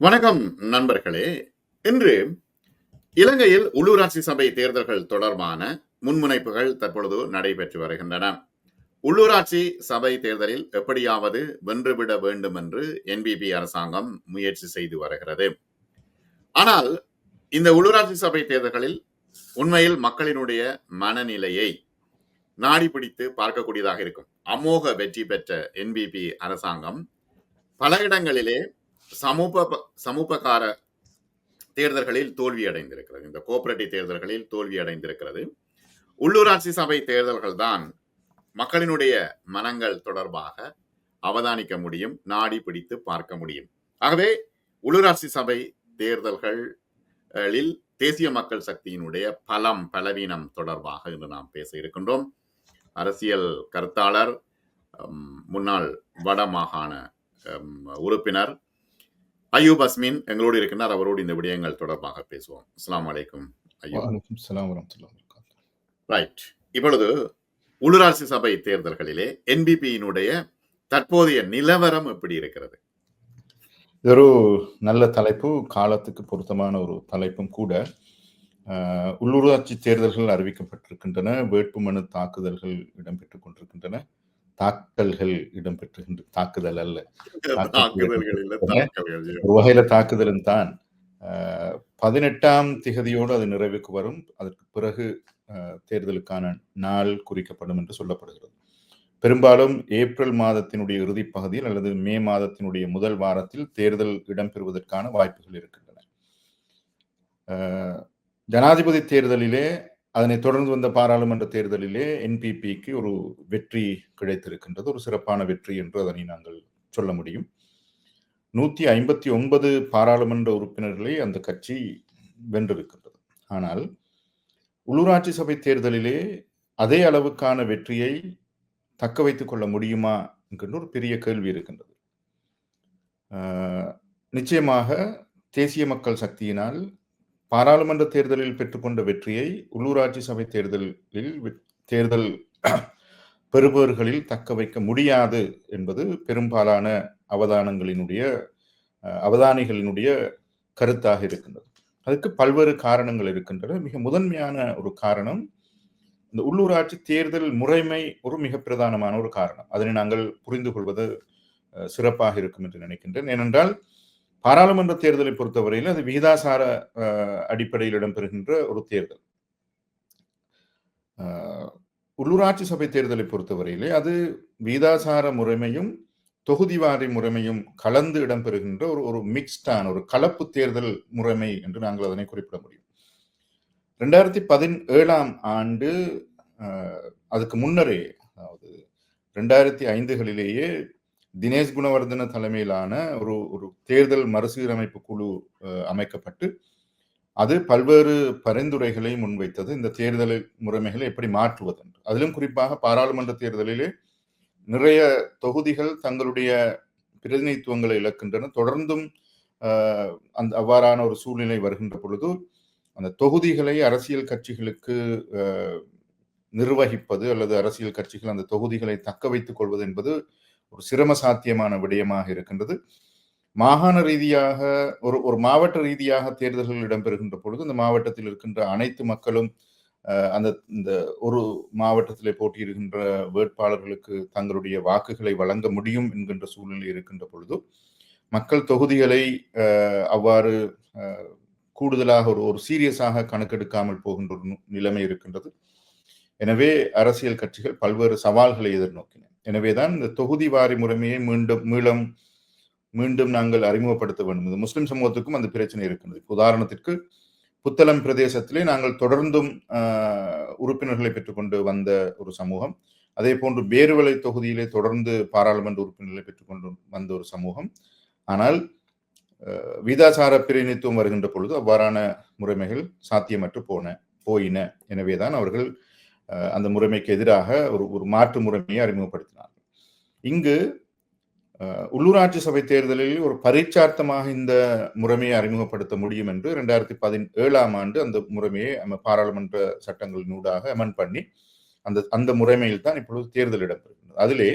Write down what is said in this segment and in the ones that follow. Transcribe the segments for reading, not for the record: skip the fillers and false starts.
வணக்கம் நண்பர்களே. இன்று இலங்கையில் உள்ளூராட்சி சபை தேர்தல்கள் தொடர்பான முன்முனைப்புகள் தற்பொழுது நடைபெற்று வருகின்றன. உள்ளூராட்சி சபை தேர்தலில் எப்படியாவது வென்றுவிட வேண்டும் என்று என்பிபி அரசாங்கம் முயற்சி செய்து வருகிறது. ஆனால் இந்த உள்ளூராட்சி சபை தேர்தல்களில் உண்மையில் மக்களினுடைய மனநிலையை நாடி பிடித்து பார்க்கக்கூடியதாக இருக்கும். அமோக வெற்றி பெற்ற என்பிபி அரசாங்கம் பல இடங்களிலே சமூகக்கார தேர்தல்களில் தோல்வி அடைந்திருக்கிறது. இந்த கோஆபரேட்டிவ் தேர்தல்களில் தோல்வி அடைந்திருக்கிறது. உள்ளூராட்சி சபை தேர்தல்கள் தான் மக்களினுடைய மனங்கள் தொடர்பாக அவதானிக்க முடியும், நாடி பிடித்து பார்க்க முடியும். ஆகவே உள்ளூராட்சி சபை தேர்தல்களில் தேசிய மக்கள் சக்தியினுடைய பலவீனம் தொடர்பாக இன்று நாம் பேச இருக்கின்றோம். அரசியல் கருத்தாளர், முன்னாள் வடமாகாண உறுப்பினர் அயூப் அஸ்மின் எங்களோடு இருக்கின்றார். அவரோடு இந்த விடயங்கள் தொடர்பாக பேசுவோம். அஸ்ஸலாமு அலைக்கும் அய்யூப். ரைட். இப்பொழுது உள்ளூராட்சி சபை தேர்தல்களிலே என்பிபியினுடைய தற்போதைய நிலவரம் எப்படி இருக்கிறது? ஒரு நல்ல தலைப்பு, காலத்துக்கு பொருத்தமான ஒரு தலைப்பும் கூட. உள்ளூராட்சி தேர்தல்கள் அறிவிக்கப்பட்டிருக்கின்றன. வேட்புமனு தாக்குதல்கள் இடம்பெற்றுக் கொண்டிருக்கின்றன. தாக்கல்கள் இடம்பெற்றுகின்ற தாக்குதல் அல்ல, ஒரு வகையில தாக்குதலும் தான். 18ஆம் திகதியோடு அது நிறைவுக்கு வரும். அதற்கு பிறகு தேர்தலுக்கான நாள் குறிக்கப்படும் என்று சொல்லப்படுகிறது. பெரும்பாலும் ஏப்ரல் மாதத்தினுடைய இறுதி பகுதியில் அல்லது மே மாதத்தினுடைய முதல் வாரத்தில் தேர்தல் இடம்பெறுவதற்கான வாய்ப்புகள் இருக்கின்றன. ஜனாதிபதி தேர்தலிலே, அதனை தொடர்ந்து வந்த பாராளுமன்ற தேர்தலிலே என்பிபிக்கு ஒரு வெற்றி கிடைத்திருக்கின்றது. ஒரு சிறப்பான வெற்றி என்று அதனை நாங்கள் சொல்ல முடியும். 159 பாராளுமன்ற உறுப்பினர்களை அந்த கட்சி வென்றிருக்கின்றது. ஆனால் உள்ளூராட்சி சபை தேர்தலிலே அதே அளவுக்கான வெற்றியை தக்க வைத்துக் கொள்ள முடியுமா என்கின்ற ஒரு பெரிய கேள்வி இருக்கின்றது. நிச்சயமாக தேசிய மக்கள் சக்தியினால் பாராளுமன்ற தேர்தலில் பெற்றுக்கொண்ட வெற்றியை உள்ளூராட்சி சபை தேர்தல் பெறுபவர்களில் தக்க வைக்க முடியாது என்பது பெரும்பாலான அவதானிகளினுடைய கருத்தாக இருக்கின்றது. அதுக்கு பல்வேறு காரணங்கள் இருக்கின்றன. மிக முதன்மையான ஒரு காரணம், இந்த உள்ளூராட்சி தேர்தல் முறைமை ஒரு மிக பிரதானமான ஒரு காரணம். அதனை நாங்கள் புரிந்து கொள்வது சிறப்பாக இருக்கும் என்று நினைக்கின்றேன். ஏனென்றால் பாராளுமன்ற தேர்தலை பொறுத்தவரையில் அது விகிதாசார அடிப்படையில் இடம்பெறுகின்ற ஒரு தேர்தல். உள்ளூராட்சி சபை தேர்தலை பொறுத்தவரையிலே அது விகிதாசார முறைமையும் தொகுதிவாரி முறைமையும் கலந்து இடம்பெறுகின்ற ஒரு மிக்ஸ்டான ஒரு கலப்பு தேர்தல் முறைமை என்று நாங்கள் அதனை குறிப்பிட முடியும். 2017ஆம் ஆண்டு, அதுக்கு முன்னரே, அதாவது 2005களிலேயே தினேஷ் குணவர்தன தலைமையிலான ஒரு தேர்தல் மறுசீரமைப்பு குழு அமைக்கப்பட்டு அது பல்வேறு பரிந்துரைகளை முன்வைத்தது, இந்த தேர்தல் முறைமைகளை எப்படி மாற்றுவது என்று. அதிலும் குறிப்பாக பாராளுமன்ற தேர்தலிலே நிறைய தொகுதிகள் தங்களுடைய பிரதிநிதித்துவங்களை இழக்கின்றன. தொடர்ந்தும் அவ்வாறான ஒரு சூழ்நிலை வருகின்ற பொழுது அந்த தொகுதிகளை அரசியல் கட்சிகளுக்கு நிர்வகிப்பது அல்லது அரசியல் கட்சிகள் அந்த தொகுதிகளை தக்க வைத்துக் கொள்வது என்பது ஒரு சிரம சாத்தியமான விடயமாக இருக்கின்றது. மாகாண ரீதியாக ஒரு மாவட்ட ரீதியாக தேர்தல்கள் இடம்பெறுகின்ற பொழுது இந்த மாவட்டத்தில் இருக்கின்ற அனைத்து மக்களும் இந்த ஒரு மாவட்டத்திலே போட்டியிடுகின்ற வேட்பாளர்களுக்கு தங்களுடைய வாக்குகளை வழங்க முடியும் என்கின்ற சூழ்நிலை இருக்கின்ற பொழுது மக்கள் தொகுதிகளை அவ்வாறு கூடுதலாக ஒரு சீரியஸாக கணக்கெடுக்காமல் போகின்ற ஒரு நிலைமை இருக்கின்றது. எனவே அரசியல் கட்சிகள் பல்வேறு சவால்களை எதிர்நோக்கின. எனவேதான் இந்த தொகுதி வாரி முறைமையை மீண்டும் நாங்கள் அறிமுகப்படுத்த வேண்டும். இந்த முஸ்லிம் சமூகத்துக்கும் அந்த பிரச்சனை இருக்கின்றது. உதாரணத்திற்கு புத்தளம் பிரதேசத்திலே நாங்கள் தொடர்ந்தும் உறுப்பினர்களை பெற்றுக்கொண்டு வந்த ஒரு சமூகம், அதே போன்று பேருவளை தொகுதியிலே தொடர்ந்து பாராளுமன்ற உறுப்பினர்களை பெற்றுக்கொண்டு வந்த ஒரு சமூகம். ஆனால் விகிதாசார பிரதிநிதித்துவம் வருகின்ற பொழுது அவ்வாறான முறைமைகள் சாத்தியமற்று போயின. எனவேதான் அவர்கள் அந்த முறைமைக்கு எதிராக ஒரு மாற்று முறைமையை அறிமுகப்படுத்தினார்கள். இங்கு உள்ளூராட்சி சபை தேர்தலில் ஒரு பரீட்சார்த்தமாக இந்த முறைமையை அறிமுகப்படுத்த முடியும் என்று 2017ஆம் ஆண்டு அந்த முறைமையை பாராளுமன்ற சட்டங்களினூடாக அமெண்ட் பண்ணி அந்த முறைமையில் தான் இப்பொழுது தேர்தல் இடம்பெறுகிறது. அதிலே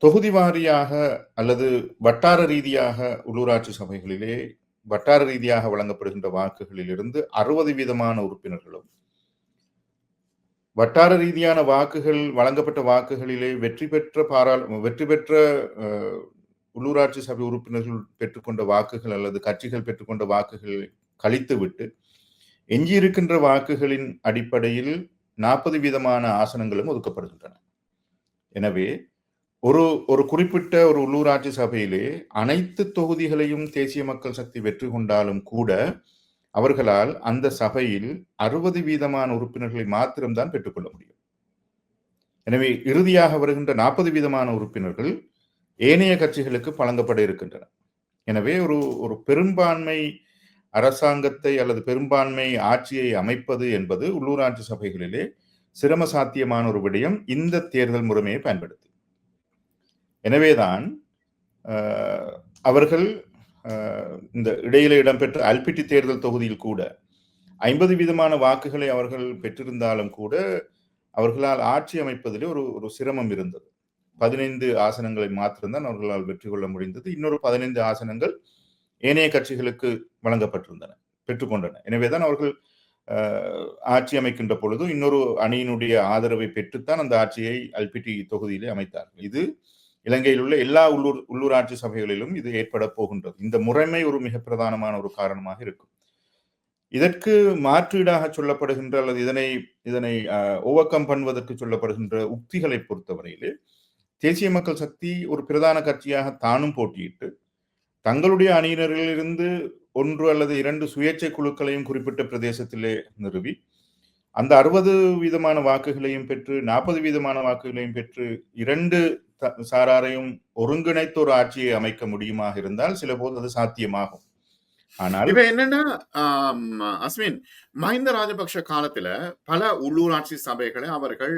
தொகுதி வாரியாக அல்லது வட்டார ரீதியாக உள்ளூராட்சி சபைகளிலே வட்டார ரீதியாக வழங்கப்படுகின்ற வாக்குகளிலிருந்து 60% உறுப்பினர்களும், வட்டார ரீதியான வாக்குகள் வழங்கப்பட்ட வாக்குகளிலே வெற்றி பெற்ற உள்ளூராட்சி சபை உறுப்பினர்கள் பெற்றுக்கொண்ட வாக்குகள் அல்லது கட்சிகள் பெற்றுக்கொண்ட வாக்குகளை கழித்துவிட்டு எஞ்சியிருக்கின்ற வாக்குகளின் அடிப்படையில் 40% ஆசனங்களும் ஒதுக்கப்படுகின்றன. எனவே ஒரு குறிப்பிட்ட ஒரு உள்ளூராட்சி சபையிலே அனைத்து தொகுதிகளையும் தேசிய மக்கள் சக்தி வெற்றி கொண்டாலும் கூட அவர்களால் அந்த சபையில் 60% உறுப்பினர்களை மாத்திரம்தான் பெற்றுக்கொள்ள முடியும். எனவே இறுதியாக வருகின்ற 40% உறுப்பினர்கள் ஏனைய கட்சிகளுக்கு வழங்கப்பட இருக்கின்றன. எனவே ஒரு பெரும்பான்மை அரசாங்கத்தை அல்லது பெரும்பான்மை ஆட்சியை அமைப்பது என்பது உள்ளூராட்சி சபைகளிலே சிரம சாத்தியமான ஒரு விடயம் இந்த தேர்தல் முறைமையை பயன்படுத்தி. எனவேதான் அவர்கள் இந்த இடையில இடம்பெற்ற அல்பிட்டி தேர்தல் தொகுதியில் கூட 50% வாக்குகளை அவர்கள் பெற்றிருந்தாலும் கூட அவர்களால் ஆட்சி அமைப்பதிலே ஒரு சிரமம் இருந்தது. 15 ஆசனங்களை மாத்திரம்தான் அவர்களால் வெற்றி கொள்ள முடிந்தது. இன்னொரு 15 ஆசனங்கள் ஏனைய கட்சிகளுக்கு வழங்கப்பட்டிருந்தன, பெற்றுக்கொண்டன. எனவேதான் அவர்கள் ஆட்சி அமைக்கின்ற பொழுது இன்னொரு அணியினுடைய ஆதரவை பெற்றுத்தான் அந்த ஆட்சியை அல்பிட்டி தொகுதியிலே அமைத்தார்கள். இது இலங்கையில் உள்ள எல்லா உள்ளூராட்சி சபைகளிலும் இது ஏற்பட போகின்றது. இந்த முறைமை ஒரு மிக பிரதானமான ஒரு காரணமாக இருக்கும். இதற்கு மாற்றீடாக சொல்லப்படுகின்ற அல்லது இதனை ஓவர் கம் பண்ணுவதற்கு சொல்லப்படுகின்ற உக்திகளை பொறுத்தவரையிலே தேசிய மக்கள் சக்தி ஒரு பிரதான கட்சியாக தானும் போட்டியிட்டு தங்களுடைய அணியினரிலிருந்து 1 அல்லது 2 சுயேட்சை குழுக்களையும் குறிப்பிட்ட பிரதேசத்திலே நிறுவி அந்த 60% வாக்குகளையும் பெற்று 40% வாக்குகளையும் பெற்று 2 சாராரையும் ஒருங்கிணைத்த ஒரு ஆட்சியை அமைக்க முடியுமாக இருந்தால் சில போது அது சாத்தியமாகும். ஆனால் இப்ப என்னன்னா அஸ்வின், மஹிந்த ராஜபக்ஷ காலத்துல பல உள்ளூராட்சி சபைகளை அவர்கள்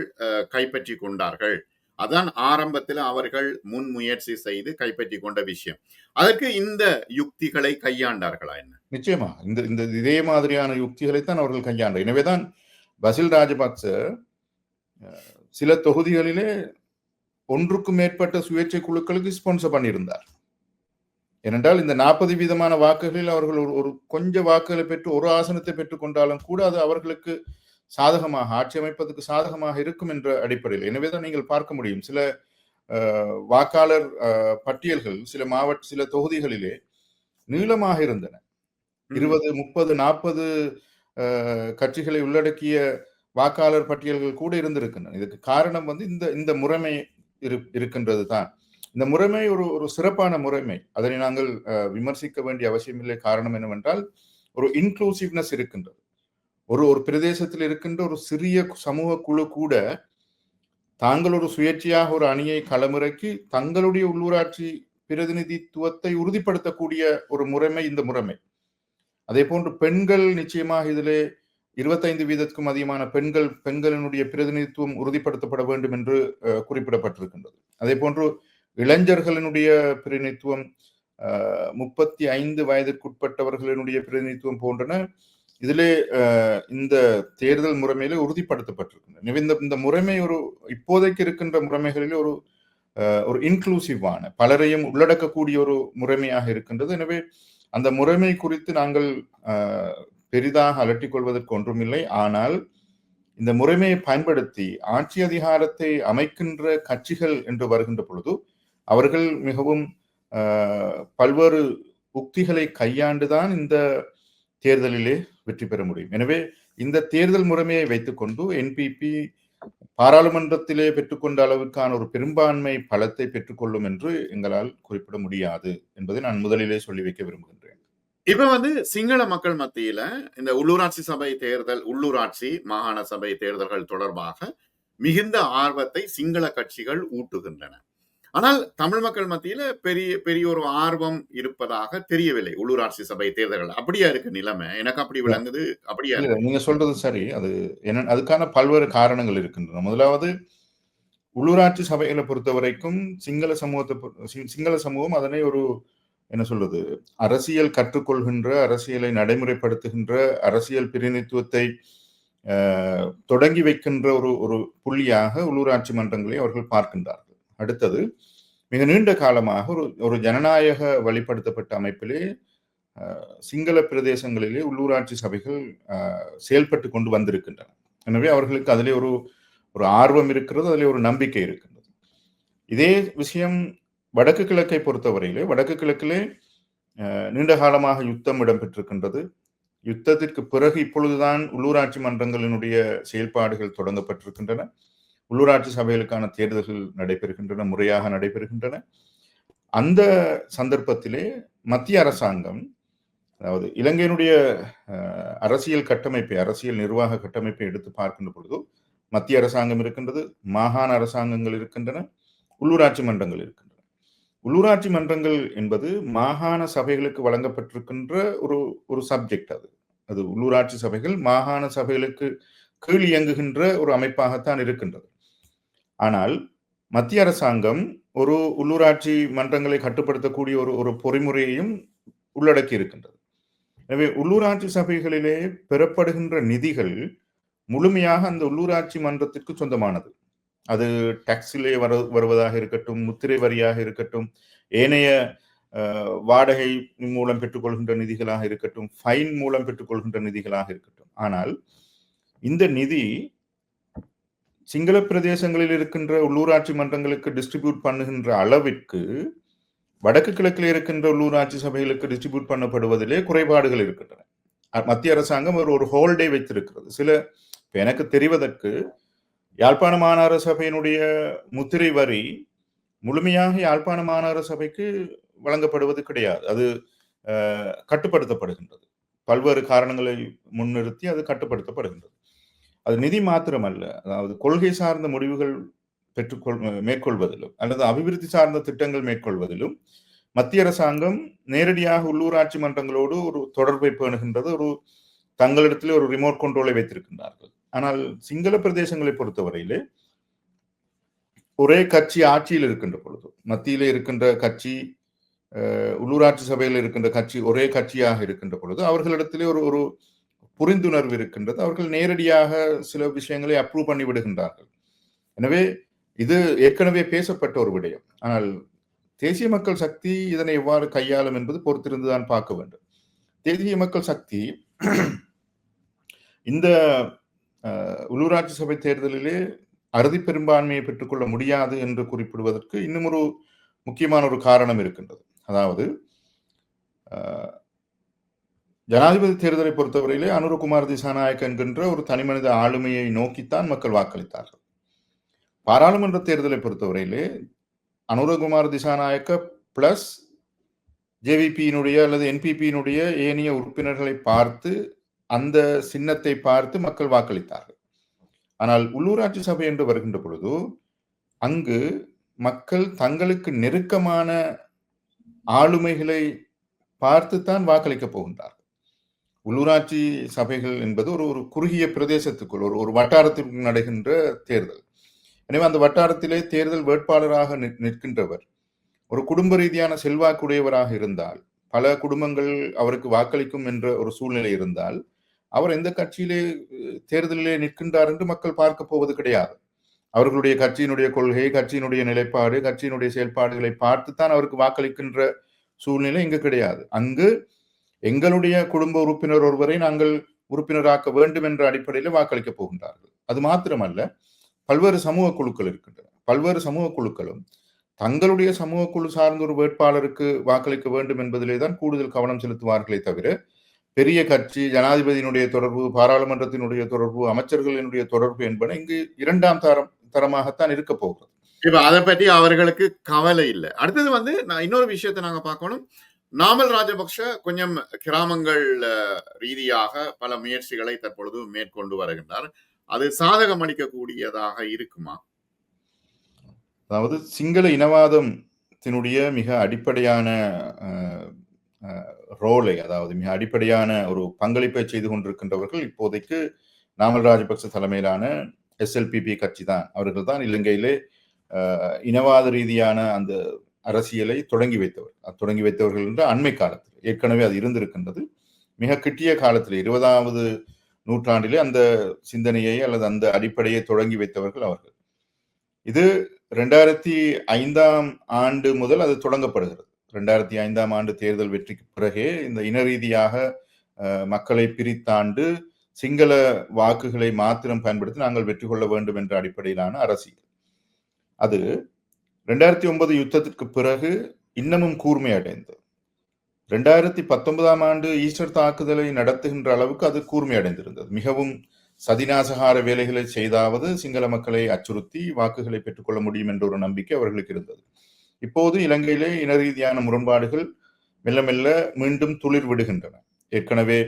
கைப்பற்றி கொண்டார்கள். அதான் ஆரம்பத்தில் அவர்கள் முன்முயற்சி செய்து கைப்பற்றி கொண்ட விஷயம். அதற்கு இந்த யுக்திகளை கையாண்டார்களா என்ன? நிச்சயமா இந்த இதே மாதிரியான யுக்திகளைத்தான் அவர்கள் கையாண்டார். எனவேதான் பசில் ராஜபக்ச சில தொகுதிகளிலே 1க்கும் மேற்பட்ட சுயேட்சை குழுக்களுக்கு ஸ்பான்சர் பண்ணியிருந்தார். ஏனென்றால் இந்த 40% வாக்குகளில் அவர்கள் ஒரு கொஞ்ச வாக்குகளை பெற்று ஒரு ஆசனத்தை பெற்றுக் கொண்டாலும் கூட அது அவர்களுக்கு சாதகமாக ஆட்சி அமைப்பதற்கு சாதகமாக இருக்கும் என்ற அடிப்படையில். எனவேதான் நீங்கள் பார்க்க முடியும் சில வாக்காளர் பட்டியல்கள் சில தொகுதிகளிலே நீளமாக இருந்தன. 20, 30, 40 கட்சிகளை உள்ளடக்கிய வாக்காளர் பட்டியல்கள் கூட இருந்திருக்கின்றன. இதுக்கு காரணம் இந்த முறைமை இருக்கின்றது தான். இந்த முறைமை ஒரு சிறப்பான முறைமை. அதனை நாங்கள் விமர்சிக்க வேண்டிய அவசியமில்லை. காரணம் என்னவென்றால் ஒரு இன்க்ளூசிவ்னஸ் இருக்கின்றது. ஒரு பிரதேசத்தில் இருக்கின்ற ஒரு சிறிய சமூக குழு கூட தாங்கள் ஒரு சுயேட்சையாக ஒரு அணியை களமிறக்கி தங்களுடைய உள்ளூராட்சி பிரதிநிதித்துவத்தை உறுதிப்படுத்தக்கூடிய ஒரு முறைமை இந்த முறைமை. அதே போன்று பெண்கள் நிச்சயமாக இதிலே 25%க்கும் அதிகமான பெண்களினுடைய பிரதிநிதித்துவம் உறுதிப்படுத்தப்பட வேண்டும் என்று குறிப்பிடப்பட்டிருக்கின்றது. அதே போன்று இளைஞர்களினுடைய பிரதிநிதித்துவம் 35 வயதிற்குட்பட்டவர்களினுடைய பிரதிநிதித்துவம் போன்றன இதிலே இந்த தேர்தல் முறைமையிலே உறுதிப்படுத்தப்பட்டிருக்கின்றன. இந்த முறைமை இப்போதைக்கு இருக்கின்ற முறைமைகளிலே ஒரு இன்க்ளூசிவான பலரையும் உள்ளடக்கக்கூடிய ஒரு முறைமையாக இருக்கின்றது. எனவே அந்த முறைமை குறித்து நாங்கள் பெரிதாக அலட்டிக் கொள்வதற்கு ஒன்றுமில்லை. ஆனால் இந்த முறைமையை பயன்படுத்தி ஆட்சி அதிகாரத்தை அமைக்கின்ற கட்சிகள் என்று வருகின்ற பொழுது அவர்கள் மிகவும் பல்வேறு உக்திகளை கையாண்டுதான் இந்த தேர்தலிலே வெற்றி பெற முடியும். எனவே இந்த தேர்தல் முறைமையை வைத்துக்கொண்டு என்பிபி பாராளுமன்றத்திலே பெற்றுக்கொண்ட அளவுக்கான ஒரு பெரும்பான்மை பலத்தை பெற்றுக்கொள்ளும் என்று எங்களால் குறிப்பிட முடியாது என்பதை நான் முதலிலே சொல்லி வைக்க விரும்புகின்றேன். இப்ப சிங்கள மக்கள் மத்தியில இந்த உள்ளூராட்சி சபை தேர்தல், உள்ளூராட்சி மாகாண சபை தேர்தல்கள் தொடர்பாக மிகுந்த ஆர்வத்தை சிங்கள கட்சிகள் ஊட்டுகின்றன. ஆனால் தமிழ் மக்கள் மத்தியில பெரிய ஒரு ஆர்வம் இருப்பதாக தெரியவில்லை உள்ளூராட்சி சபை தேர்தல்கள். அப்படியா இருக்கு நிலைமை? எனக்கு அப்படி விளங்குது. அப்படியா? நீங்க சொல்றது சரி. அதுக்கான பல்வேறு காரணங்கள் இருக்கின்றன. முதலாவது, உள்ளூராட்சி சபைகளை பொறுத்த வரைக்கும் சிங்கள சமூகம் அதனை அரசியல் கற்றுக்கொள்கின்ற, அரசியலை நடைமுறைப்படுத்துகின்ற, அரசியல் பிரதிநிதித்துவத்தை தொடங்கி வைக்கின்ற ஒரு புள்ளியாக உள்ளூராட்சி மன்றங்களை அவர்கள் பார்க்கின்றார்கள். அடுத்தது, மிக நீண்ட காலமாக ஒரு ஜனநாயக வழிப்படுத்தப்பட்ட அமைப்பிலே சிங்கள பிரதேசங்களிலே உள்ளூராட்சி சபைகள் செயல்பட்டு கொண்டு வந்திருக்கின்றன. எனவே அவர்களுக்கு அதிலே ஒரு ஆர்வம் இருக்கிறது, அதிலே ஒரு நம்பிக்கை இருக்கின்றது. இதே விஷயம் வடக்கு கிழக்கை பொறுத்தவரையிலே, வடக்கு கிழக்கிலே நீண்ட காலமாக யுத்தம் இடம்பெற்றிருக்கின்றது. யுத்தத்திற்கு பிறகு இப்பொழுதுதான் உள்ளூராட்சி மன்றங்களினுடைய செயல்பாடுகள் தொடங்கப்பட்டிருக்கின்றன. உள்ளூராட்சி சபைகளுக்கான தேர்தல்கள் நடைபெறுகின்றன, முறையாக நடைபெறுகின்றன. அந்த சந்தர்ப்பத்திலே மத்திய அரசாங்கம், அதாவது இலங்கையினுடைய அரசியல் கட்டமைப்பை, அரசியல் நிர்வாக கட்டமைப்பை எடுத்து பார்க்கின்ற பொழுது மத்திய அரசாங்கம் இருக்கின்றது, மாகாண அரசாங்கங்கள் இருக்கின்றன, உள்ளூராட்சி மன்றங்கள் இருக்கின்றன. உள்ளூராட்சி மன்றங்கள் என்பது மாகாண சபைகளுக்கு வழங்கப்பட்டிருக்கின்ற ஒரு சப்ஜெக்ட். அது உள்ளூராட்சி சபைகள் மாகாண சபைகளுக்கு கீழ் இயங்குகின்ற ஒரு அமைப்பாகத்தான் இருக்கின்றது. ஆனால் மத்திய அரசாங்கம் ஒரு உள்ளூராட்சி மன்றங்களை கட்டுப்படுத்தக்கூடிய ஒரு பொறிமுறையையும் உள்ளடக்கி இருக்கின்றது. எனவே உள்ளூராட்சி சபைகளிலே பெறப்படுகின்ற நிதிகள் முழுமையாக அந்த உள்ளூராட்சி மன்றத்திற்கு சொந்தமானது. அது டாக்ஸிலே வருவதாக இருக்கட்டும், முத்திரை வரியாக இருக்கட்டும், ஏனைய வாடகை மூலம் பெற்றுக்கொள்கின்ற நிதிகளாக இருக்கட்டும், ஃபைன் மூலம் பெற்றுக்கொள்கின்ற நிதிகளாக இருக்கட்டும். ஆனால் இந்த நிதி சிங்கள பிரதேசங்களில் இருக்கின்ற உள்ளூராட்சி மன்றங்களுக்கு டிஸ்ட்ரிபியூட் பண்ணுகின்ற அளவிற்கு வடக்கு கிழக்கில் இருக்கின்ற உள்ளூராட்சி சபைகளுக்கு டிஸ்ட்ரிபியூட் பண்ணப்படுவதிலே குறைபாடுகள் இருக்கின்றன. மத்திய அரசாங்கம் ஒரு ஹோல்டே வைத்திருக்கிறது. எனக்கு தெரிவதற்கு யாழ்ப்பாண மாநகர சபையினுடைய முத்திரை வரி முழுமையாக யாழ்ப்பாண மாநகர சபைக்கு வழங்கப்படுவது கிடையாது. அது கட்டுப்படுத்தப்படுகின்றது. பல்வேறு காரணங்களை முன்னிறுத்தி அது கட்டுப்படுத்தப்படுகின்றது. அது நிதி மாத்திரமல்ல, அதாவது கொள்கை சார்ந்த முடிவுகள் மேற்கொள்வதிலும் அல்லது அபிவிருத்தி சார்ந்த திட்டங்கள் மேற்கொள்வதிலும் மத்திய அரசாங்கம் நேரடியாக உள்ளூராட்சி மன்றங்களோடு ஒரு தொடர்பை பேணுகின்றது. தங்களிடத்திலே ஒரு ரிமோட் கண்ட்ரோலை வைத்திருக்கின்றார்கள். ஆனால் சிங்கள பிரதேசங்களை பொறுத்தவரையிலே ஒரே கட்சி ஆட்சியில் இருக்கின்ற பொழுது, மத்தியிலே இருக்கின்ற கட்சி, உள்ளூராட்சி சபையில் இருக்கின்ற கட்சி ஒரே கட்சியாக இருக்கின்ற பொழுது அவர்களிடத்திலே ஒரு புரிந்துணர்வு இருக்கின்றது. அவர்கள் நேரடியாக சில விஷயங்களை அப்ரூவ் பண்ணி விடுகின்றார்கள். எனவே இது ஏற்கனவே பேசப்பட்ட ஒரு விடயம். ஆனால் தேசிய மக்கள் சக்தி இதனை எவ்வாறு கையாளும் என்பது பொறுத்திருந்துதான் பார்க்க வேண்டும். தேசிய மக்கள் சக்தி இந்த உள்ளூராட்சி சபை தேர்தலிலே அறுதி பெரும்பான்மையை பெற்றுக்கொள்ள முடியாது என்று குறிப்பிடுவதற்கு இன்னும் ஒரு முக்கியமான ஒரு காரணம் இருக்கின்றது. அதாவது ஜனாதிபதி தேர்தலை பொறுத்தவரையிலே அனுரகுமார் திசாநாயக்க என்கின்ற ஒரு தனிமனித ஆளுமையை நோக்கித்தான் மக்கள் வாக்களித்தார்கள். பாராளுமன்ற தேர்தலை பொறுத்தவரையிலே அனுரகுமார் திசாநாயக்க பிளஸ் ஜேவிபியினுடைய அல்லது என்பிபியினுடைய ஏனைய உறுப்பினர்களை பார்த்து, அந்த சின்னத்தை பார்த்து மக்கள் வாக்களித்தார்கள். ஆனால் உள்ளூராட்சி சபை என்று வருகின்ற பொழுது அங்கு மக்கள் தங்களுக்கு நெருக்கமான ஆளுமைகளை பார்த்துத்தான் வாக்களிக்கப் போகின்றார்கள். உள்ளூராட்சி சபைகள் என்பது ஒரு குறுகிய பிரதேசத்துக்குள் ஒரு வட்டாரத்திற்கு நடக்கின்ற தேர்தல். எனவே அந்த வட்டாரத்திலே தேர்தல் வேட்பாளராக நிற்கின்றவர் ஒரு குடும்ப ரீதியான செல்வாக்குடையவராக இருந்தால், பல குடும்பங்கள் அவருக்கு வாக்களிக்கும் என்ற ஒரு சூழ்நிலை இருந்தால், அவர் எந்த கட்சியிலே தேர்தலிலே நிற்கின்றார் என்று மக்கள் பார்க்க போவது கிடையாது. அவர்களுடைய கட்சியினுடைய கொள்கை, கட்சியினுடைய நிலைப்பாடு, கட்சியினுடைய செயல்பாடுகளை பார்த்துத்தான் அவருக்கு வாக்களிக்கின்ற சூழ்நிலை இங்கு கிடையாது. அங்கு எங்களுடைய குடும்ப உறுப்பினர் ஒருவரை நாங்கள் உறுப்பினராக்க வேண்டும் என்ற அடிப்படையில் வாக்களிக்கப் போகின்றார்கள். அது மாத்திரமல்ல, பல்வேறு சமூக குழுக்கள் இருக்கின்றன. பல்வேறு சமூக குழுக்களும் தங்களுடைய சமூக குழு சார்ந்த ஒரு வேட்பாளருக்கு வாக்களிக்க வேண்டும் என்பதிலே தான் கூடுதல் கவனம் செலுத்துவார்களே தவிர, பெரிய கட்சி, ஜனாதிபதியினுடைய தொடர்பு, பாராளுமன்றத்தினுடைய தொடர்பு, அமைச்சர்களினுடைய தொடர்பு என்பன இங்கு இரண்டாம் தரமாகத்தான் இருக்க போகிறது. இப்ப அதை பற்றி அவர்களுக்கு கவலை இல்லை. அடுத்தது நான் இன்னொரு விஷயத்தை நாங்க பார்க்கணும். நாமல் ராஜபக்ஷ கொஞ்சம் கிராமங்கள் ரீதியாக பல முயற்சிகளை தற்பொழுது மேற்கொண்டு வருகின்றார். அது சாதகம் அளிக்கக்கூடியதாக இருக்குமா? அதாவது சிங்கள இனவாதத்தினுடைய மிக அடிப்படையான ரோலை, அதாவது மிக அடிப்படையான ஒரு பங்களிப்பை செய்து கொண்டிருக்கின்றவர்கள் இப்போதைக்கு நாமல் ராஜபக்ச தலைமையிலான SLPP கட்சி தான். அவர்கள் தான் இலங்கையிலே இனவாத ரீதியான அந்த அரசியலை தொடங்கி வைத்தவர்கள் என்ற அண்மை காலத்தில் ஏற்கனவே அது இருந்திருக்கின்றது. மிக கிட்டிய காலத்தில் 20வது நூற்றாண்டிலே அந்த சிந்தனையை அல்லது அந்த அடிப்படையை தொடங்கி வைத்தவர்கள் அவர்கள். இது 2005ஆம் ஆண்டு முதல் அது தொடங்கப்படுகிறது. 2005ஆம் ஆண்டு தேர்தல் வெற்றிக்கு பிறகே இந்த இன ரீதியாக மக்களை பிரித்தாண்டு சிங்கள வாக்குகளை மாத்திரம் பயன்படுத்தி நாங்கள் வெற்றி கொள்ள வேண்டும் என்ற அடிப்படையிலான அரசியல். அது 2009 யுத்தத்திற்கு பிறகு இன்னமும் கூர்மை அடைந்தது. 2019ஆம் ஆண்டு ஈஸ்டர் தாக்குதலை நடத்துகின்ற அளவுக்கு அது கூர்மை அடைந்திருந்தது. மிகவும் சதிநாசகார வேலைகளை செய்தாவது சிங்கள மக்களை அச்சுறுத்தி வாக்குகளை பெற்றுக்கொள்ள முடியும் என்ற ஒரு நம்பிக்கை அவர்களுக்கு இருந்தது. இப்போது இலங்கையிலே இன ரீதியான முரண்பாடுகள் மெல்ல மெல்ல மீண்டும் துளிர் விடுகின்றன. ஏற்கனவே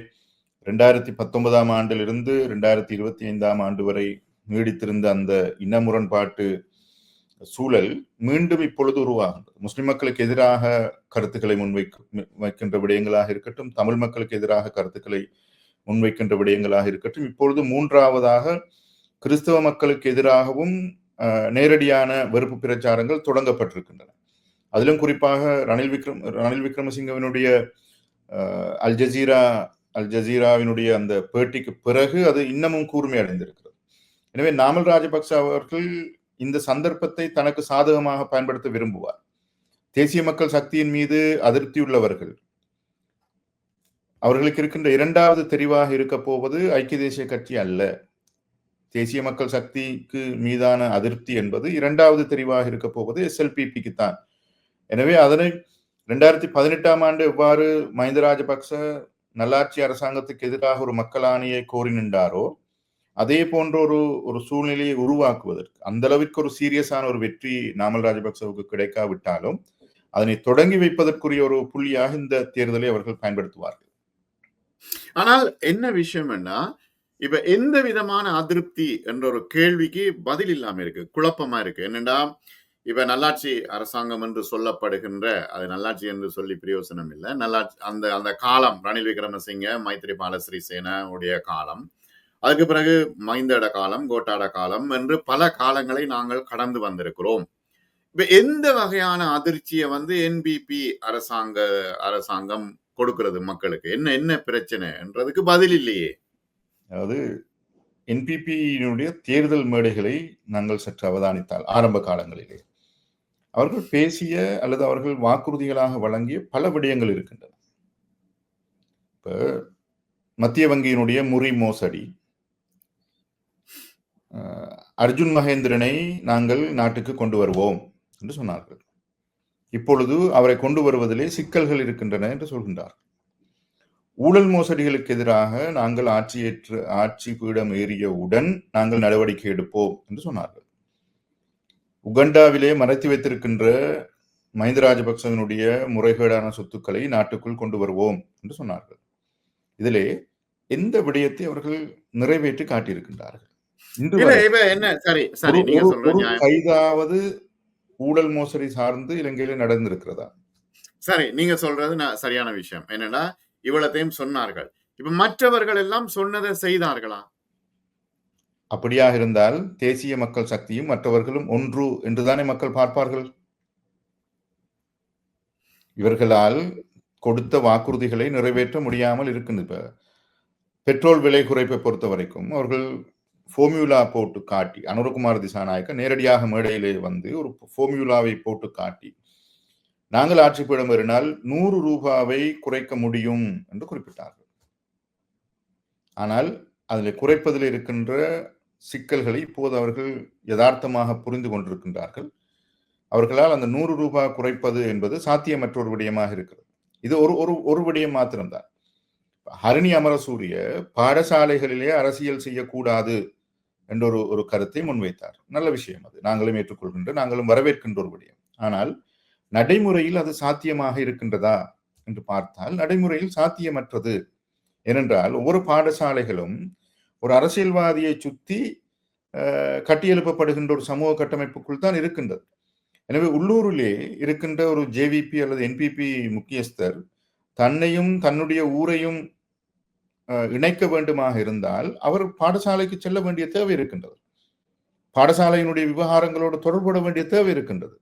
2019ஆம் ஆண்டிலிருந்து 2025ஆம் ஆண்டு வரை நீடித்திருந்த அந்த இன முரண்பாட்டு சூழல் மீண்டும் இப்பொழுது உருவாகின்றது. முஸ்லிம் மக்களுக்கு எதிராக கருத்துக்களை முன்வைக்கின்ற விடயங்களாக இருக்கட்டும், தமிழ் மக்களுக்கு எதிராக கருத்துக்களை முன்வைக்கின்ற விடயங்களாக இருக்கட்டும், இப்பொழுது மூன்றாவதாக கிறிஸ்தவ மக்களுக்கு எதிராகவும் நேரடியான வெறுப்பு பிரச்சாரங்கள் தொடங்கப்பட்டிருக்கின்றன. அதிலும் குறிப்பாக ரணில் விக்ரமசிங்கவினுடைய அல் ஜசீராவினுடைய அந்த பேட்டிக்கு பிறகு அது இன்னமும் கூர்மை அடைந்திருக்கிறது. எனவே நாமல் ராஜபக்ச அவர்கள் இந்த சந்தர்ப்பத்தை தனக்கு சாதகமாக பயன்படுத்த விரும்புவார். தேசிய மக்கள் சக்தியின் மீது அதிருப்தியுள்ளவர்கள் அவர்களுக்கு இருக்கின்ற இரண்டாவது தெரிவாக இருக்க போவது ஐக்கிய தேசிய கட்சி அல்ல. தேசிய மக்கள் சக்திக்கு மீதான அதிருப்தி என்பது இரண்டாவது தெரிவாக இருக்க போவது SLPPக்கு தான். எனவே அதனை 2018ஆம் ஆண்டு எவ்வாறு மஹிந்த ராஜபக்ச நல்லாட்சி அரசாங்கத்துக்கு எதிராக ஒரு மக்கள் ஆணையை கோரி நின்றாரோ அதே போன்ற ஒரு சூழ்நிலையை உருவாக்குவதற்கு அந்த அளவிற்கு ஒரு சீரியஸான ஒரு வெற்றி நாமல் ராஜபக்சவுக்கு கிடைக்காவிட்டாலும் அதனை தொடங்கி வைப்பதற்குரிய ஒரு புள்ளியாக இந்த தேர்தலை அவர்கள் பயன்படுத்துவார்கள். ஆனால் என்ன விஷயம்னா, இப்ப எந்த விதமான அதிருப்தி என்ற ஒரு கேள்விக்கு பதில் இல்லாம இருக்கு, குழப்பமா இருக்கு. என்னண்டா, இப்ப நல்லாட்சி அரசாங்கம் என்று சொல்லப்படுகின்ற, அது நல்லாட்சி என்று சொல்லி பிரயோசனம் இல்லை, நல்லாட்சி அந்த அந்த காலம் ரணில் விக்ரமசிங்க மைத்ரிபால சிறிசேன உடைய காலம், அதுக்கு பிறகு மைந்தட காலம், கோட்டாட காலம் என்று பல காலங்களை நாங்கள் கடந்து வந்திருக்கிறோம். இப்ப எந்த வகையான அதிர்ச்சியை NPP அரசாங்கம் கொடுக்கிறது மக்களுக்கு? என்ன பிரச்சனை என்றதுக்கு பதில் இல்லையே. அதாவது NPP-யினுடைய தேர்தல் மேடைகளை நாங்கள் சற்று அவதானித்தால் ஆரம்ப காலங்களிலே அவர்கள் பேசிய அல்லது அவர்கள் வாக்குறுதிகளாக வழங்கிய பல விடயங்கள் இருக்கின்றன. இப்ப மத்திய வங்கியினுடைய முறி மோசடி, அர்ஜுன் மகேந்திரனை நாங்கள் நாட்டுக்கு கொண்டு வருவோம் என்று சொன்னார்கள். இப்பொழுது அவரை கொண்டு வருவதிலே சிக்கல்கள் இருக்கின்றன என்று சொல்கின்றார். ஊழல் மோசடிகளுக்கு எதிராக நாங்கள் ஆட்சி பீடம் ஏறியவுடன் நாங்கள் நடவடிக்கை எடுப்போம் என்று சொன்னார்கள். உகண்டாவிலே மறைத்து வைத்திருக்கின்ற மஹிந்த ராஜபக்சவினுடைய முறைகேடான சொத்துக்களை நாட்டுக்குள் கொண்டு வருவோம் என்று சொன்னார்கள். இதிலே எந்த விடயத்தை அவர்கள் நிறைவேற்றி காட்டியிருக்கின்றார்கள்? கைதாவது ஊழல் மோசடி சார்ந்து இலங்கையில நடந்திருக்கிறதா? சரி, நீங்க சொல்றது சரியான விஷயம். என்னன்னா, இவ்வளத்தையும் சொன்னார்கள். இப்ப மற்றவர்கள் எல்லாம் சொன்னதை செய்தார்களா? அப்படியாக இருந்தால் தேசிய மக்கள் சக்தியும் மற்றவர்களும் ஒன்று என்றுதானே மக்கள் பார்ப்பார்கள். இவர்களால் கொடுத்த வாக்குறுதிகளை நிறைவேற்ற முடியாமல் இருக்கின்றது. இப்ப பெட்ரோல் விலை குறைப்பை பொறுத்த வரைக்கும் அவர்கள் ஃபார்முலா போட்டு காட்டி, அனுரகுமார் திசாநாயக்க நேரடியாக மேடையிலே வந்து ஒரு ஃபார்முலாவை போட்டு காட்டி, நாங்கள் ஆட்சி பீடம் ஏறினால் 100 ரூபாவை குறைக்க முடியும் என்று குறிப்பிட்டார்கள். ஆனால் அதில் குறைப்பதில் இருக்கின்ற சிக்கல்களை இப்போது அவர்கள் யதார்த்தமாக புரிந்து கொண்டிருக்கின்றார்கள். அவர்களால் அந்த 100 ரூபாய் குறைப்பது என்பது சாத்தியமற்ற ஒரு விடயமாக இருக்கிறது. இது ஒரு விடயம் மாத்திரம்தான். ஹரிணி அமரசூரிய பாடசாலைகளிலே அரசியல் செய்யக்கூடாது என்ற ஒரு கருத்தை முன்வைத்தார். நல்ல விஷயம், அது நாங்களும் ஏற்றுக்கொள்கின்ற, நாங்களும் வரவேற்கின்ற ஒரு விடயம். ஆனால் நடைமுறையில் அது சாத்தியமாக இருக்கின்றதா என்று பார்த்தால் நடைமுறையில் சாத்தியமற்றது. ஏனென்றால் ஒவ்வொரு பாடசாலைகளும் ஒரு அரசியல்வாதியை சுற்றி கட்டியெழுப்பப்படுகின்ற ஒரு சமூக கட்டமைப்புக்குள் தான் இருக்கின்றது. எனவே உள்ளூரிலே இருக்கின்ற ஒரு JVP அல்லது NPP முக்கியஸ்தர் தன்னையும் தன்னுடைய ஊரையும் இணைக்க வேண்டுமாக இருந்தால் அவர் பாடசாலைக்கு செல்ல வேண்டிய தேவை இருக்கின்றது. பாடசாலையினுடைய விவகாரங்களோடு தொடர்பட வேண்டிய தேவை இருக்கின்றது.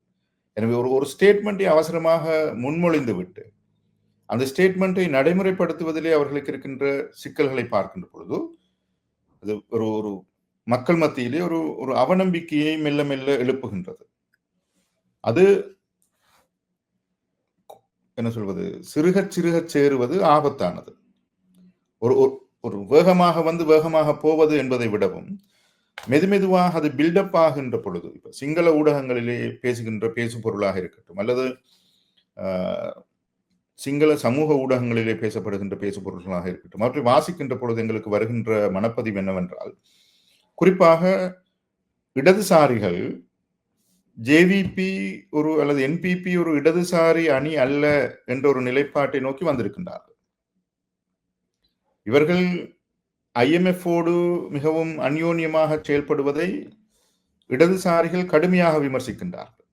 எனவே ஒரு ஸ்டேட்மெண்ட்டை அவசரமாக முன்மொழிந்து விட்டு அந்த ஸ்டேட்மெண்ட்டை நடைமுறைப்படுத்துவதிலே அவர்களுக்கு இருக்கின்ற சிக்கல்களை பார்க்கின்ற பொழுது அது ஒரு மக்கள் மத்தியிலே ஒரு அவநம்பிக்கையை மெல்ல மெல்ல எழுப்புகின்றது. அது என்ன சொல்வது, சிறுகச் சிறுகச் சேருவது ஆபத்தானது. ஒரு ஒரு வேகமாக வந்து வேகமாக போவது என்பதை விடவும் மெதுமெதுவாக அது பில்டப் ஆகின்ற பொழுது, இப்ப சிங்கள ஊடகங்களிலே பேசுகின்ற பேசு பொருளாக இருக்கட்டும், அல்லது சிங்கள சமூக ஊடகங்களிலே பேசப்படுகின்ற பேசு பொருள்களாக இருக்கட்டும், அவற்றை வாசிக்கின்ற பொழுது எங்களுக்கு வருகின்ற மனப்பதிவு என்னவென்றால், குறிப்பாக இடதுசாரிகள் ஜேவிபி ஒரு அல்லது என்பிபி ஒரு இடதுசாரி அணி அல்ல என்ற ஒரு நிலைப்பாட்டை நோக்கி வந்திருக்கின்றார்கள். இவர்கள் ஐஎம்எஃபோடு மிகவும் அந்யோன்யமாக செயல்படுவதை இடதுசாரிகள் கடுமையாக விமர்சிக்கின்றார்கள்.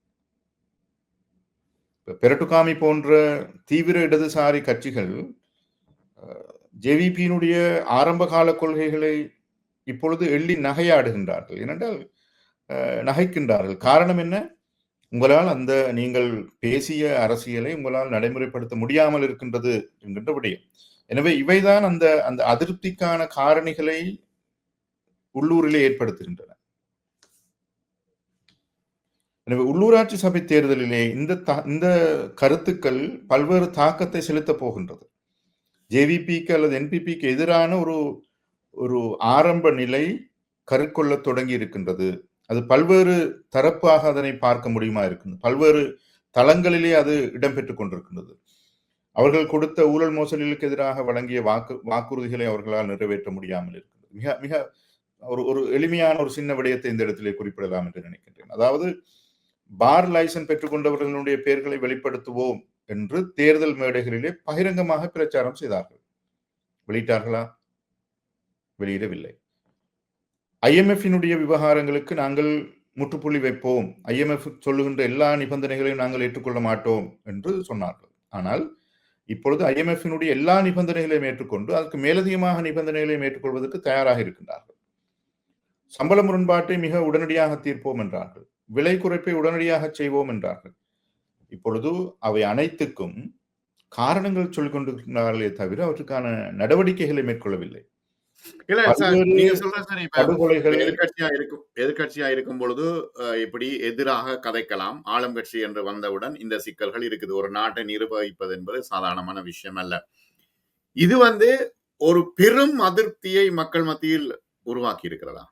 பெரட்டுகாமி போன்ற தீவிர இடதுசாரி கட்சிகள் ஜேவிபியினுடைய ஆரம்ப கால கொள்கைகளை இப்பொழுது எள்ளி நகையாடுகின்றார்கள். ஏனென்றால் நகைக்கின்றார்கள். காரணம் என்ன? உங்களால் அந்த நீங்கள் பேசிய அரசியலை உங்களால் நடைமுறைப்படுத்த முடியாமல் இருக்கின்றது என்கின்ற விடயம். எனவே இவைதான் அந்த அந்த அதிருப்திக்கான காரணிகளை உள்ளூரிலே ஏற்படுத்துகின்றன. எனவே உள்ளூராட்சி சபை தேர்தலிலே இந்த கருத்துக்கள் பல்வேறு தாக்கத்தை செலுத்தப் போகின்றது. ஜேவிபிக்கு அல்லது என்பிபிக்கு எதிரான ஒரு ஆரம்ப நிலை கருக்கொள்ள தொடங்கி இருக்கின்றது. அது பல்வேறு தரப்பாக அதனை பார்க்க முடியுமா இருக்கின்றது. பல்வேறு தளங்களிலே அது இடம்பெற்றுக் கொண்டிருக்கின்றது. அவர்கள் கொடுத்த ஊழல் மோசடிகளுக்கு எதிராக வழங்கிய வாக்குறுதிகளை அவர்களால் நிறைவேற்ற முடியாமல் இருக்கிறது. மிக மிக ஒரு எளிமையான ஒரு சின்ன விடயத்தை இந்த இடத்திலே குறிப்பிடலாம் என்று நினைக்கின்றேன். அதாவது பார் லைசன்ஸ் பெற்றுக்கொண்டவர்களுடைய பெயர்களை வெளிப்படுத்துவோம் என்று தேர்தல் மேடைகளிலே பகிரங்கமாக பிரச்சாரம் செய்தார்கள். வெளியிட்டார்களா? வெளியிடவில்லை. ஐஎம்எஃபினுடைய விவகாரங்களுக்கு நாங்கள் முற்றுப்புள்ளி வைப்போம், ஐஎம்எஃப் சொல்லுகின்ற எல்லா நிபந்தனைகளையும் நாங்கள் ஏற்றுக்கொள்ள மாட்டோம் என்று சொன்னார்கள். ஆனால் இப்பொழுது ஐஎம்எஃபினுடைய எல்லா நிபந்தனைகளையும் ஏற்றுக்கொண்டு அதற்கு மேலதிகமாக நிபந்தனைகளையும் ஏற்றுக்கொள்வதற்கு தயாராக இருக்கின்றார்கள். சம்பள முரண்பாட்டை மிக உடனடியாக தீர்ப்போம் என்றார்கள். விலை குறைப்பை உடனடியாக செய்வோம் என்றார்கள். இப்பொழுது அவை அனைத்துக்கும் காரணங்கள் சொல்லிக் கொண்டிருக்கிறார்களே தவிர அவற்றுக்கான நடவடிக்கைகளை மேற்கொள்ளவில்லை. இல்ல சார், நீங்க சொல்ற சார், இப்ப எதிர்கட்சியா இருக்கும் பொழுது இப்படி எதிராக கதைக்கலாம். ஆளும் கட்சி என்று வந்தவுடன் இந்த சிக்கல்கள் இருக்குது. ஒரு நாட்டை நிர்வகிப்பது என்பது சாதாரணமான விஷயம் அல்ல. இது ஒரு பெரும் அதிருப்தியை மக்கள் மத்தியில் உருவாக்கி இருக்கிறதா?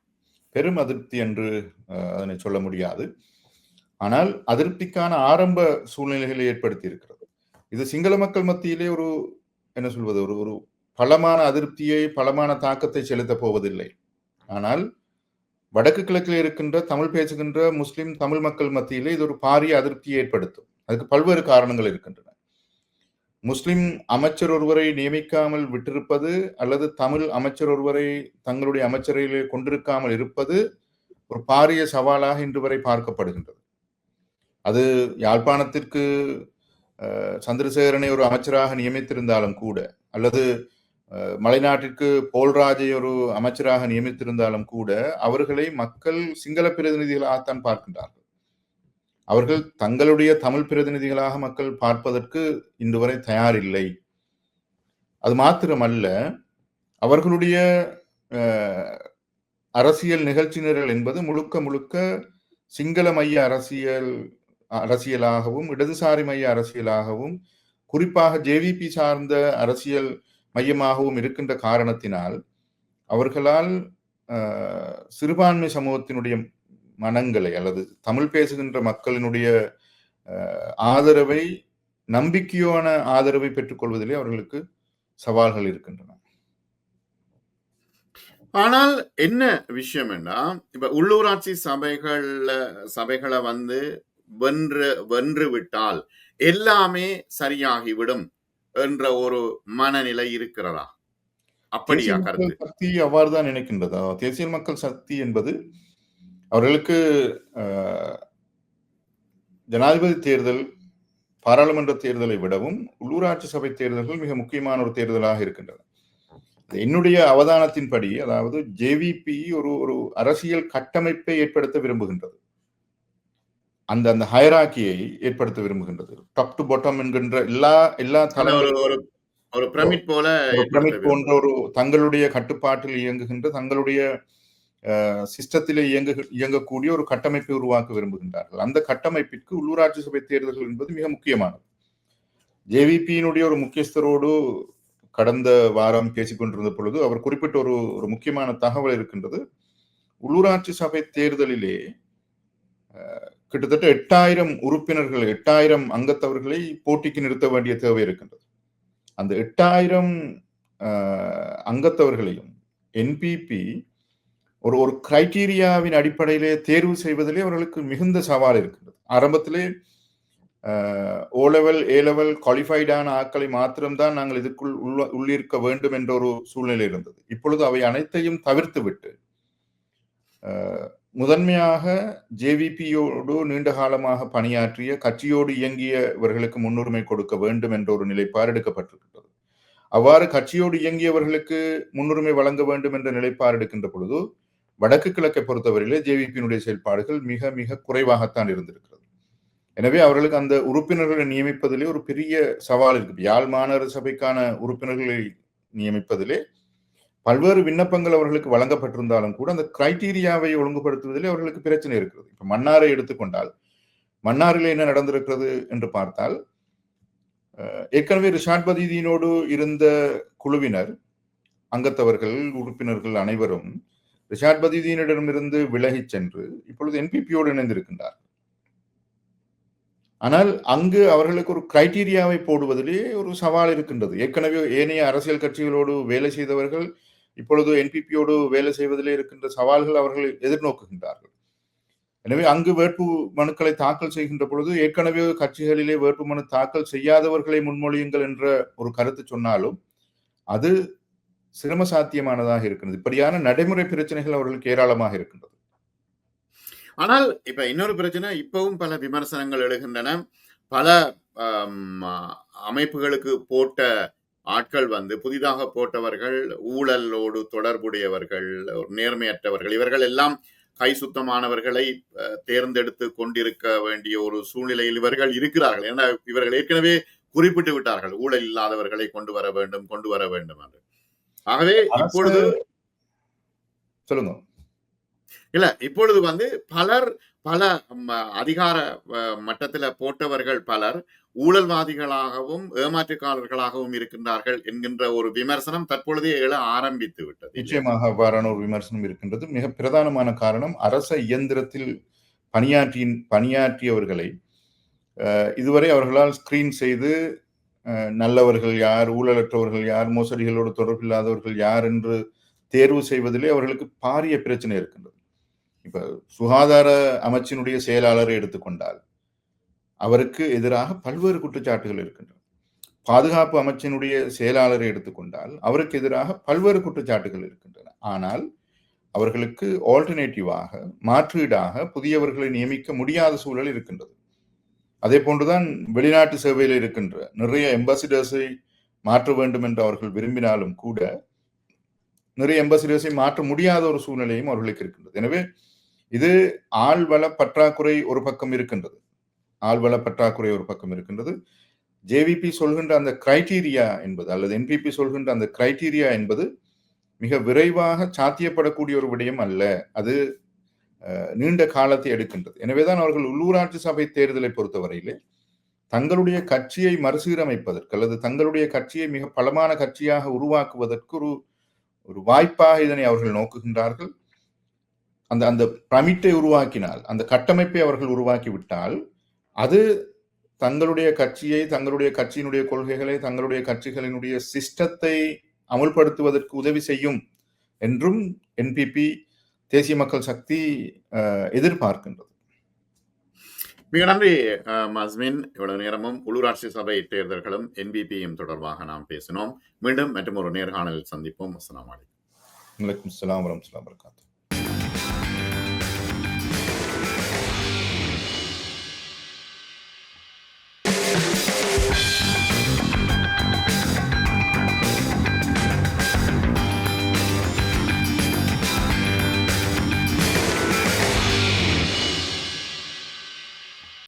பெரும் அதிருப்தி என்று அதனை சொல்ல முடியாது. ஆனால் அதிருப்திக்கான ஆரம்ப சூழ்நிலைகளை ஏற்படுத்தி இருக்கிறது. இது சிங்கள மக்கள் மத்தியிலே ஒரு என்ன சொல்வது, ஒரு பலமான அதிருப்தியை, பலமான தாக்கத்தை செலுத்தப் போவதில்லை. ஆனால் வடக்கு கிழக்கில் இருக்கின்ற தமிழ் பேசுகின்ற முஸ்லிம் தமிழ் மக்கள் மத்தியிலே இது ஒரு பாரிய அதிருப்தியை ஏற்படுத்தும். அதுக்கு பல்வேறு காரணங்கள் இருக்கின்றன. முஸ்லிம் அமைச்சர் ஒருவரை நியமிக்காமல் விட்டிருப்பது அல்லது தமிழ் அமைச்சர் ஒருவரை தங்களுடைய அமைச்சரையிலே கொண்டிருக்காமல் இருப்பது ஒரு பாரிய சவாலாக இன்று வரை பார்க்கப்படுகின்றது. அது யாழ்ப்பாணத்திற்கு சந்திரசேகரனை ஒரு அமைச்சராக நியமித்திருந்தாலும் கூட, அல்லது மலைநாட்டிற்கு போல்ராஜை ஒரு அமைச்சராக நியமித்திருந்தாலும் கூட, அவர்களை மக்கள் சிங்கள பிரதிநிதிகளாகத்தான் பார்க்கின்றார்கள். அவர்கள் தங்களுடைய தமிழ் பிரதிநிதிகளாக மக்கள் பார்ப்பதற்கு இன்று வரை தயாரில்லை. அது மாத்திரமல்ல, அவர்களுடைய அரசியல் நிகழ்ச்சி நிரல் என்பது முழுக்க முழுக்க சிங்கள மைய அரசியலாகவும் இடதுசாரி மைய அரசியலாகவும் குறிப்பாக ஜேவிபி சார்ந்த அரசியல் மையமாகவும் இருக்கின்ற காரணத்தினால் அவர்களால் சிறுபான்மை சமூகத்தினுடைய மனங்களை அல்லது தமிழ் பேசுகின்ற மக்களினுடைய ஆதரவை, நம்பிக்கையான ஆதரவை பெற்றுக்கொள்வதிலே அவர்களுக்கு சவால்கள் இருக்கின்றன. ஆனால் என்ன விஷயம் என்றா, இப்ப உள்ளூராட்சி சபைகளை வென்று விட்டால் எல்லாமே சரியாகிவிடும் என்ற ஒரு மனநிலை இருக்கிறதா? அப்படியா கருத்து? சக்தி அவ்வாறுதான் நினைக்கின்றதா? தேசிய மக்கள் சக்தி என்பது அவர்களுக்கு ஜனாதிபதி தேர்தல், பாராளுமன்ற தேர்தலை விடவும் உள்ளூராட்சி சபை தேர்தல்கள் மிக முக்கியமான ஒரு தேர்தலாக இருக்கின்றன. என்னுடைய அவதானத்தின்படி, அதாவது ஜேவிபி ஒரு அரசியல் கட்டமைப்பை ஏற்படுத்த விரும்புகின்றது. அந்த ஹைராக்கியை ஏற்படுத்த விரும்புகின்றது. டாப் டு பாட்டம் என்கின்ற எல்லா ஒரு பிரமிட் போன்ற ஒரு தங்களுடைய கட்டுப்பாட்டில் இயங்குகின்ற, தங்களுடைய சிஸ்டத்திலே இயங்கக்கூடிய ஒரு கட்டமைப்பை உருவாக்க விரும்புகின்றார்கள். அந்த கட்டமைப்பிற்கு உள்ளூராட்சி சபை தேர்தல்கள் என்பது மிக முக்கியமானது. ஜேவிபியினுடைய ஒரு முக்கியஸ்தரோடு கடந்த வாரம் பேசிக்கொண்டிருந்த பொழுது அவர் குறிப்பிட்ட ஒரு முக்கியமான தகவல் இருக்கின்றது. உள்ளூராட்சி சபை தேர்தலிலே கிட்டத்தட்ட 8000 உறுப்பினர்கள், 8000 அங்கத்தவர்களை போட்டிக்கு நிறுத்த வேண்டிய தேவை இருக்கின்றது. அந்த 8000 அங்கத்தவர்களையும் என்பிபி ஒரு கிரைட்டீரியாவின் அடிப்படையிலே தேர்வு செய்வதிலே அவர்களுக்கு மிகுந்த சவால் இருக்கின்றது. ஆரம்பத்திலே ஓ லெவல், ஏ லெவல் குவாலிஃபைடான ஆட்களை மாத்திரம்தான் நாங்கள் இதுக்குள் உள்ளிருக்க வேண்டும் என்ற ஒரு சூழ்நிலை இருந்தது. இப்பொழுது அவை அனைத்தையும் தவிர்த்து விட்டு முதன்மையாக ஜேவிபியோடு நீண்ட காலமாக பணியாற்றிய, கட்சியோடு இயங்கியவர்களுக்கு முன்னுரிமை கொடுக்க வேண்டும் என்ற ஒரு நிலைப்பாடு எடுக்கப்பட்டிருக்கின்றது. அவ்வாறு கட்சியோடு இயங்கியவர்களுக்கு முன்னுரிமை வழங்க வேண்டும் என்ற நிலைப்பாடு எடுக்கின்ற பொழுது வடக்கு கிழக்கை பொறுத்தவரையிலே ஜேவிபியினுடைய செயல்பாடுகள் மிக மிக குறைவாகத்தான் இருந்திருக்கிறது. எனவே அவர்களுக்கு அந்த உறுப்பினர்களை நியமிப்பதிலே ஒரு பெரிய சவால் இருக்கு. யாழ் மாநகர சபைக்கான உறுப்பினர்களை நியமிப்பதிலே பல்வேறு விண்ணப்பங்கள் அவர்களுக்கு வழங்கப்பட்டிருந்தாலும் கூட அந்த கிரைட்டீரியாவை ஒழுங்குபடுத்துவதிலே அவர்களுக்கு பிரச்சனை இருக்கிறது. இப்ப மன்னாரை எடுத்துக்கொண்டால், மன்னாரிலே என்ன நடந்திருக்கிறது என்று பார்த்தால், ஏற்கனவே ரிஷாட் பதீதியினோடு இருந்த குழுவினர், அங்கத்தவர்கள், உறுப்பினர்கள் அனைவரும் ரிஷாட் பதீதியினிடமிருந்து விலகிச் சென்று இப்பொழுது என்பிபியோடு இணைந்திருக்கின்றார். ஆனால் அங்கு அவர்களுக்கு ஒரு கிரைட்டீரியாவை போடுவதிலே ஒரு சவால் இருக்கின்றது. ஏற்கனவே ஏனைய அரசியல் கட்சிகளோடு வேலை செய்தவர்கள் இப்பொழுது என்பிபியோடு வேலை செய்வதிலே இருக்கின்ற சவால்கள் அவர்கள் எதிர்நோக்குகின்றார்கள். எனவே அங்கு வேட்பு மனுக்களை தாக்கல் செய்கின்ற பொழுது ஏற்கனவே கட்சிகளிலே வேட்புமனு தாக்கல் செய்யாதவர்களை முன்மொழியுங்கள் என்ற ஒரு கருத்து சொன்னாலும் அது சிரம சாத்தியமானதாக இருக்கிறது. இப்படியான நடைமுறை பிரச்சனைகள் அவர்களுக்கு ஏராளமாக இருக்கின்றது. ஆனால் இப்ப இன்னொரு பிரச்சனை, இப்பவும் பல விமர்சனங்கள் எழுகின்றன. பல அமைப்புகளுக்கு போட்ட ஆட்கள் புதிதாக போட்டவர்கள் ஊழலோடு தொடர்புடையவர்கள், நேர்மையற்றவர்கள், இவர்கள் எல்லாம் கை சுத்தமானவர்களை தேர்ந்தெடுத்து கொண்டிருக்க வேண்டிய ஒரு சூழ்நிலையில் இவர்கள் இருக்கிறார்கள். ஏன்னா இவர்கள் ஏற்கனவே குறிப்பிட்டு விட்டார்கள், ஊழல் இல்லாதவர்களை கொண்டு வர வேண்டும் என்று. ஆகவே இப்பொழுது சொல்லுங்க. இல்ல, இப்பொழுது பல அதிகார மட்டத்தில் போட்டவர்கள் பலர் ஊழல்வாதிகளாகவும் ஏமாற்றுக்காரர்களாகவும் இருக்கின்றார்கள் என்கின்ற ஒரு விமர்சனம் தற்பொழுதே எழ ஆரம்பித்து விட்டது. நிச்சயமாக அவ்வாறான ஒரு விமர்சனம் இருக்கின்றது. மிக பிரதானமான காரணம், அரச இயந்திரத்தில் பணியாற்றியவர்களை இதுவரை அவர்களால் ஸ்கிரீன் செய்து நல்லவர்கள் யார், ஊழலற்றவர்கள் யார், மோசடிகளோடு தொடர்பில்லாதவர்கள் யார் என்று தேர்வு செய்வதிலே அவர்களுக்கு பாரிய பிரச்சனை இருக்கின்றது. இப்ப சுகாதார அமைச்சினுடைய செயலாளரை எடுத்துக்கொண்டால் அவருக்கு எதிராக பல்வேறு குற்றச்சாட்டுகள் இருக்கின்றன. பாதுகாப்பு அமைச்சினுடைய செயலாளரை எடுத்துக்கொண்டால் அவருக்கு எதிராக பல்வேறு குற்றச்சாட்டுகள் இருக்கின்றன. ஆனால் அவர்களுக்கு ஆல்டர்னேட்டிவாக, மாற்றீடாக புதியவர்களை நியமிக்க முடியாத சூழல் இருக்கின்றது. அதே போன்றுதான் வெளிநாட்டு சேவையில் இருக்கின்ற நிறைய எம்பாசிடர்ஸை மாற்ற வேண்டும் என்று அவர்கள் விரும்பினாலும் கூட நிறைய எம்பாசிடர்ஸை மாற்ற முடியாத ஒரு சூழ்நிலையும் அவர்களுக்கு இருக்கின்றது. எனவே இது ஆள்வள பற்றாக்குறை ஒரு பக்கம் இருக்கின்றது. ஜேவிபி சொல்கின்ற அந்த கிரைட்டீரியா என்பது, அல்லது என்பிபி சொல்கின்ற அந்த கிரைட்டீரியா என்பது மிக விரைவாக சாத்தியப்படக்கூடிய ஒரு விடயம் அல்ல. அது நீண்ட காலத்தை எடுக்கின்றது. எனவேதான் அவர்கள் உள்ளூராட்சி சபை தேர்தலை பொறுத்தவரையிலே தங்களுடைய கட்சியை மறுசீரமைப்பதற்கு, அல்லது தங்களுடைய கட்சியை மிக பலமான கட்சியாக உருவாக்குவதற்கு ஒரு வாய்ப்பாக இதனை அவர்கள் நோக்குகின்றார்கள். அந்த பிரமிட்டை உருவாக்கினால், அந்த கட்டமைப்பை அவர்கள் உருவாக்கிவிட்டால், அது தங்களுடைய கட்சியை, தங்களுடைய கட்சியினுடைய கொள்கைகளை, தங்களுடைய கட்சிகளினுடைய சிஸ்டத்தை அமுல்படுத்துவதற்கு உதவி செய்யும் என்றும் என்பிபி, தேசிய மக்கள் சக்தி எதிர்பார்க்கின்றது. மிக நன்றி மஸ்மின். இவ்வளவு நேரமும் உள்ளூராட்சி சபை தேர்தல்களும் என்பிபியும் தொடர்பாக நாம் பேசினோம். மீண்டும் மற்றும் ஒரு நேர்காணலில் சந்திப்போம். அஸ்ஸலாமு அலைக்கும். வலைக்கும் ஸலாம் வரஹ்மத்துல்லாஹி வபரகாத்துஹு.